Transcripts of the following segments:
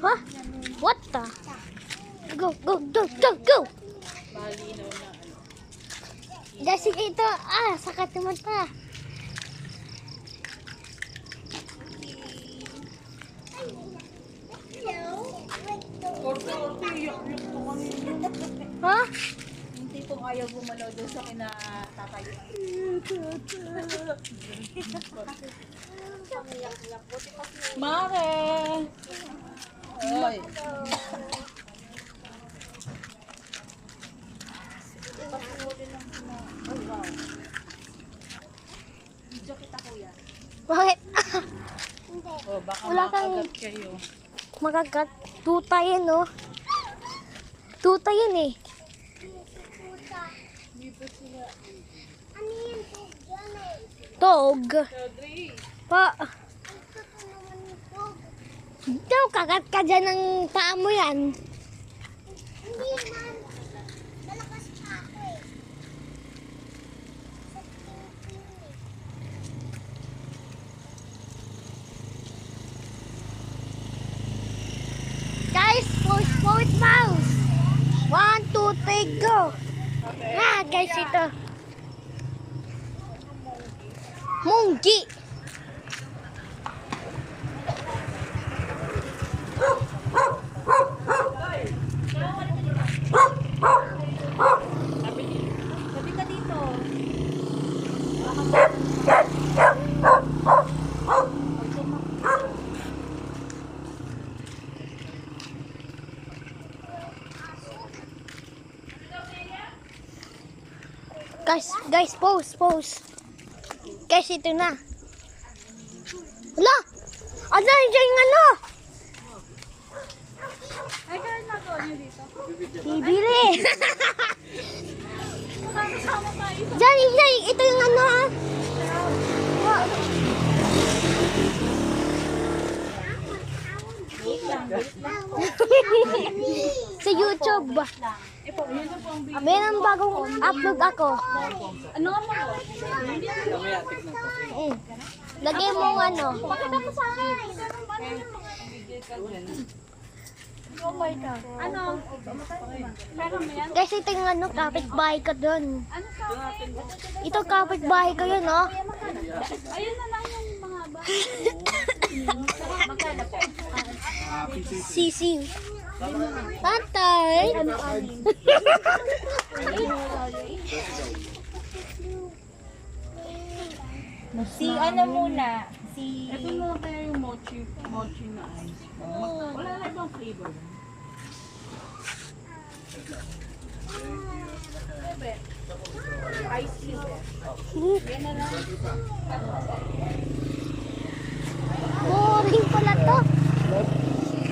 Huh? What the? Go, go, go, go, go! Kasi ito, sakat naman ta. Ha? Hindi pong ayaw gumalaw doon sa kinatatayo. Mare! Oy! Video kita kuya. Bakit? Oh, baka Wala kang makagat kayo. magagat. Tuta yan, no? Tuta yan, eh. Tog. Pa. Daw, kagat ka dyan ng paa mo yan. Hindi man. Malakas pa ako eh. Guys, post mouse. 1, 2, 3, go. Guys, ito. Munggi. Sabi ka dito. Guys, pause. Guys, ito na. Wala! Ano yung ano? Ay, kaya nagawa niyo dito? Bibili. Kasama tayo. Diyan, ito yung ano, ha? Sa YouTube. Ito, yun na po ang video. Meron bagong upload ako. Ano nga mo? Lagay mo ano. Pakita mo sa akin. Oh my God. Ano? Pero mo yan? Guys, ito yung ano, kapitbahay ko doon. Ano sa akin? Ito kapitbahay ko yun, no? Ayun na lang yung mga bahay. Magkano po? Sisiw. Tatay. Ano amin? Si ano muna? Si... Ito na lang kaya yung mochi na ice. Wala na ibang flavor. Siyempre, ice cream. Yan na lang. Boring pala to.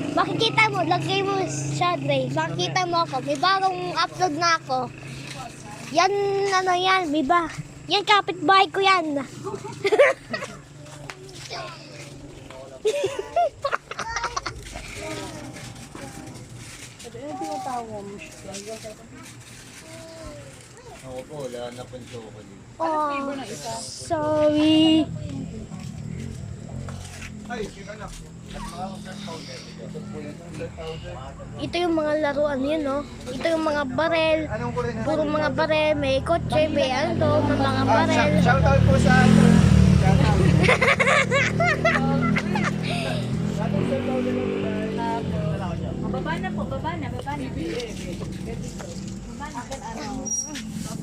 Makikita mo, lagay mo siya, Dre. Makikita mo ako. May bagong upload na ako. Yan, ano yan, may ba? Yan, kapitbahay ko yan. Ako po, wala na pang chocolate. Oh, sorry. Ay, sino na? Ito yung mga laruan yun, no? Ito yung mga barel. Puro mga barel. May kotse, may ano, may mga barel. Shoutout po sa ano. Baba na po, baba na. Baba na.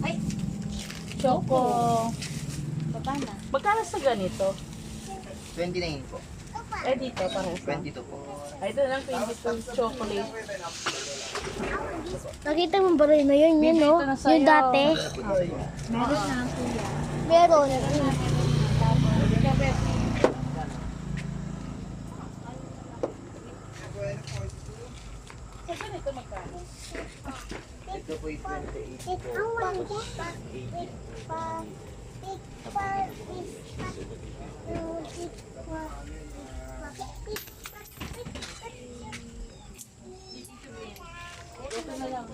Ay! Choco. Baba na. Magkano sa ganito? 29 po. Eh dito, parang 22 po. Ay, ito lang 22 chocolate. Nakita mo barel na yun, yun, no? Ito na sa'yo. Yung dati. Meron na, kuya. Meron. Sa ganito magkano? Ito po is 28 po. Ito na lang.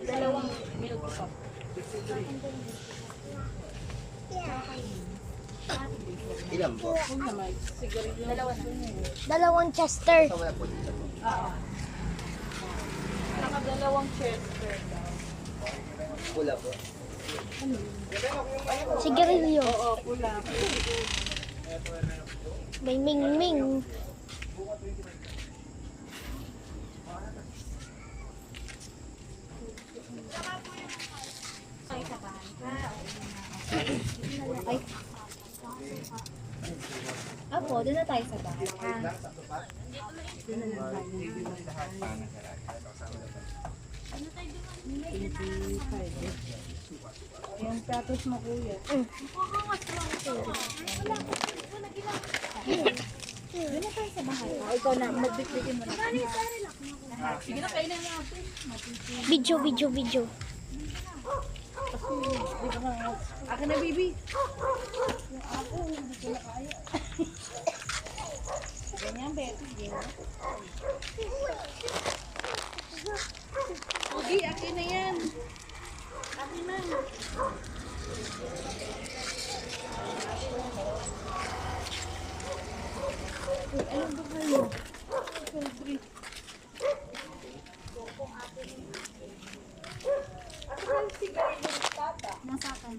Dalawang milk cup. Ilan po? Huwag naman. Sigarilyo. Dalawang Chester. Ito wala po dito po. Oo. Nakadalawang Chester. Pula po. Sigarilyo. Oo, pula. May ming-ming. Apo, doon na tayo sa bahay. Yung platos mo, kuya. Doon na tayo sa bahay. O, ikaw na. Magbitbitin mo na. Sige na, kainin na natin. Video, video, video. Di ba nga? Akin na, baby. Ako, hindi ko na kaya. Ganyan, Betty. Ogi, akin na yan. Akin na. Ano ba kayo? Pobre. Nasa akin.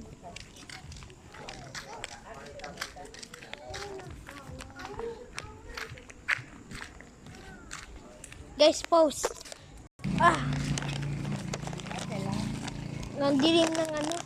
Guys, pause. Ah. Nandilim ng ano.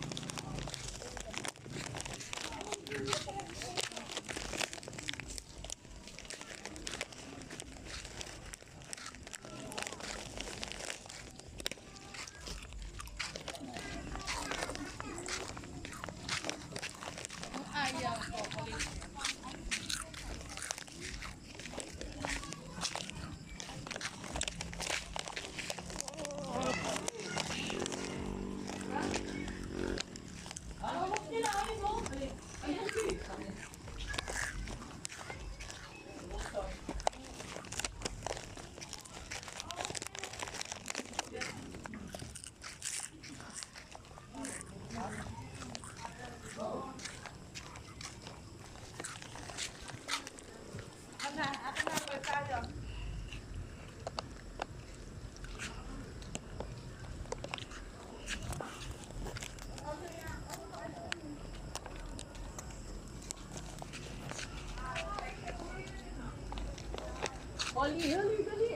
Oli, hali, dali.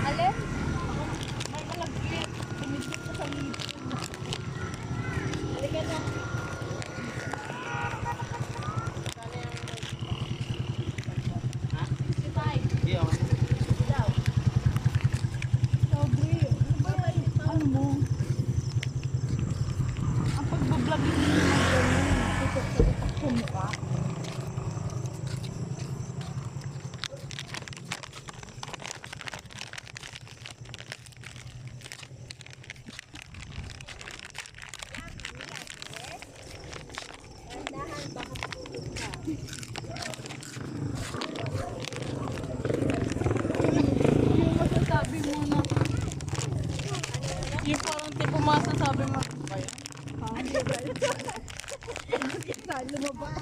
Alin? May malagkit. Tumigit ka sa lipo. Halika na. Si Tay. Hindi ako. Daw. Sabi, ano mo? Ang pagbablog hindi naman ganyan. Tutok-tutok sa mukha. Yung masasabi mo na. Yung parang tipo masasabi mo. Ba yan? Saan lumabas?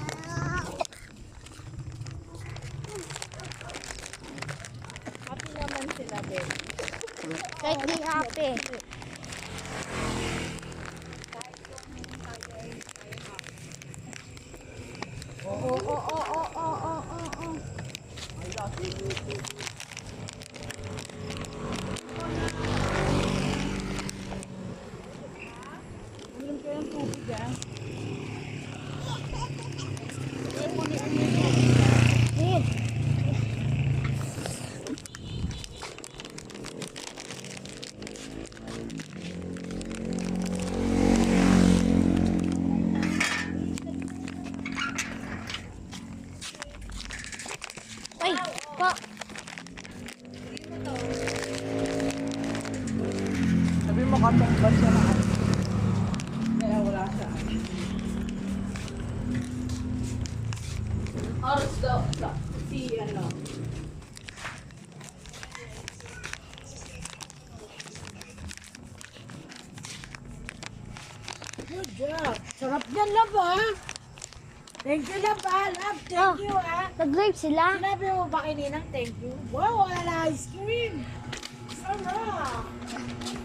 Happy naman sila, Ben. Kahit di happy. Oo, oo, oo, oo, oo, oo. Meron kayang tubig, ah. Ayan. po. Sabi mo katong ba siya na kaya wala siya. Oras daw si ano. Good job. Sarap yan, love, ha? Thank you, love, ha? Love, thank you, ha? Nag-live sila. Sinabi mo ba kaninang thank you? Wow, wala ice cream. Sarap.